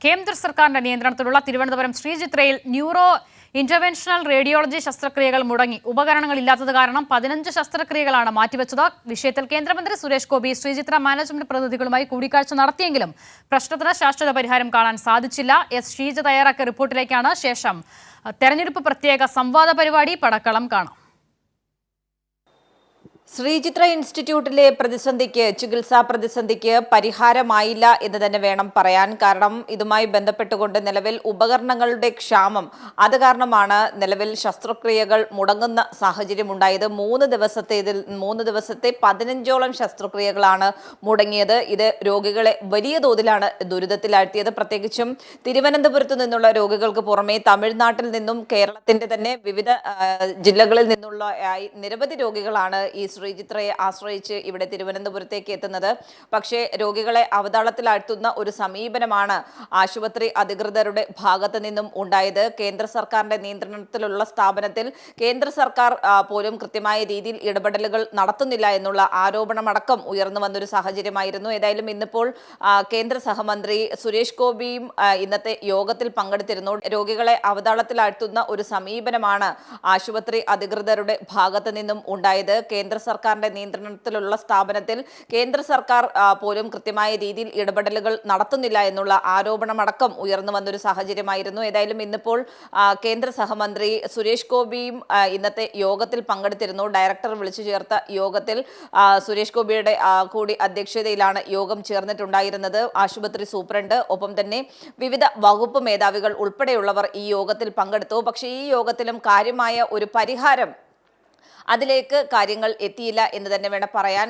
കേന്ദ്ര സർക്കാരിന്റെ നിയന്ത്രണത്തിലുള്ള തിരുവനന്തപുരം ശ്രീചിത്രയിൽ ന്യൂറോ ഇന്റർവെൻഷണൽ റേഡിയോളജി ശസ്ത്രക്രിയകൾ മുടങ്ങി. ഉപകരണങ്ങളില്ലാത്തത് കാരണം 15 ശസ്ത്രക്രിയകളാണ് മാറ്റിവെച്ചത്. വിഷയത്തിൽ കേന്ദ്രമന്ത്രി സുരേഷ് ഗോപി ശ്രീചിത്ര മാനേജ്മെന്റ് പ്രതിനിധികളുമായി കൂടിക്കാഴ്ച നടത്തിയെങ്കിലും പ്രശ്നത്തിന് ശാശ്വത പരിഹാരം കാണാൻ സാധിച്ചില്ല. എസ് ഷീജ തയ്യാറാക്കിയ റിപ്പോർട്ടിലേക്കാണ് ശേഷം തെരഞ്ഞെടുപ്പ് പ്രത്യേക സംവാദ പരിപാടി പടക്കളം കാണാം. ശ്രീചിത്ര ഇൻസ്റ്റിറ്റ്യൂട്ടിലെ ചികിത്സാ പ്രതിസന്ധിക്ക് പരിഹാരമായില്ല എന്ന് തന്നെ വേണം പറയാൻ. കാരണം ഇതുമായി ബന്ധപ്പെട്ടുകൊണ്ട് നിലവിൽ ഉപകരണങ്ങളുടെ ക്ഷാമം അത് കാരണമാണ് നിലവിൽ ശസ്ത്രക്രിയകൾ മുടങ്ങുന്ന സാഹചര്യം ഉണ്ടായത്. 3 ദിവസത്തെ 15ഓളം ശസ്ത്രക്രിയകളാണ് മുടങ്ങിയത്. ഇത് രോഗികളെ വലിയ തോതിലാണ് ദുരിതത്തിലാഴ്ത്തിയത്. പ്രത്യേകിച്ചും തിരുവനന്തപുരത്ത് നിന്നുള്ള രോഗികൾക്ക് പുറമെ തമിഴ്നാട്ടിൽ നിന്നും കേരളത്തിന്റെ തന്നെ വിവിധ ജില്ലകളിൽ നിന്നുള്ള നിരവധി രോഗികളാണ് ഈ ശ്രീചിത്രയെ ആശ്രയിച്ച് ഇവിടെ തിരുവനന്തപുരത്തേക്ക് എത്തുന്നത്. പക്ഷേ രോഗികളെ അവതാളത്തിലാഴ്ത്തുന്ന ഒരു സമീപനമാണ് ആശുപത്രി അധികൃതരുടെ ഭാഗത്ത് നിന്നും ഉണ്ടായത്. കേന്ദ്ര സർക്കാരിന്റെ നിയന്ത്രണത്തിലുള്ള സ്ഥാപനത്തിൽ കേന്ദ്ര സർക്കാർ പോലും കൃത്യമായ രീതിയിൽ ഇടപെടലുകൾ നടത്തുന്നില്ല എന്നുള്ള ആരോപണമടക്കം ഉയർന്നു വന്നൊരു സാഹചര്യമായിരുന്നു. ഏതായാലും ഇന്നിപ്പോൾ കേന്ദ്ര സഹമന്ത്രി സുരേഷ് ഗോപിയും ഇന്നത്തെ യോഗത്തിൽ പങ്കെടുത്തിരുന്നു. രോഗികളെ അവതാളത്തിലാഴ്ത്തുന്ന ഒരു സമീപനമാണ് ആശുപത്രി അധികൃതരുടെ ഭാഗത്ത് നിന്നും ഉണ്ടായത്. കേന്ദ്ര സർക്കാരിന്റെ നിയന്ത്രണത്തിലുള്ള സ്ഥാപനത്തിൽ കേന്ദ്ര സർക്കാർ പോലും കൃത്യമായ രീതിയിൽ ഇടപെടലുകൾ നടത്തുന്നില്ല എന്നുള്ള ആരോപണമടക്കം ഉയർന്നു വന്നൊരു സാഹചര്യമായിരുന്നു. ഏതായാലും ഇന്നിപ്പോൾ കേന്ദ്ര സഹമന്ത്രി സുരേഷ് ഗോപിയും ഇന്നത്തെ യോഗത്തിൽ പങ്കെടുത്തിരുന്നു. ഡയറക്ടർ വിളിച്ചു ചേർത്ത യോഗത്തിൽ സുരേഷ് ഗോപിയുടെ കൂടി അധ്യക്ഷതയിലാണ് യോഗം ചേർന്നിട്ടുണ്ടായിരുന്നത്. ആശുപത്രി സൂപ്രണ്ട് ഒപ്പം തന്നെ വിവിധ വകുപ്പ് മേധാവികൾ ഉൾപ്പെടെയുള്ളവർ ഈ യോഗത്തിൽ പങ്കെടുത്തു. പക്ഷേ ഈ യോഗത്തിലും കാര്യമായ ഒരു പരിഹാരം അതിലേക്ക് കാര്യങ്ങൾ എത്തിയില്ല എന്ന് തന്നെ വേണം പറയാൻ.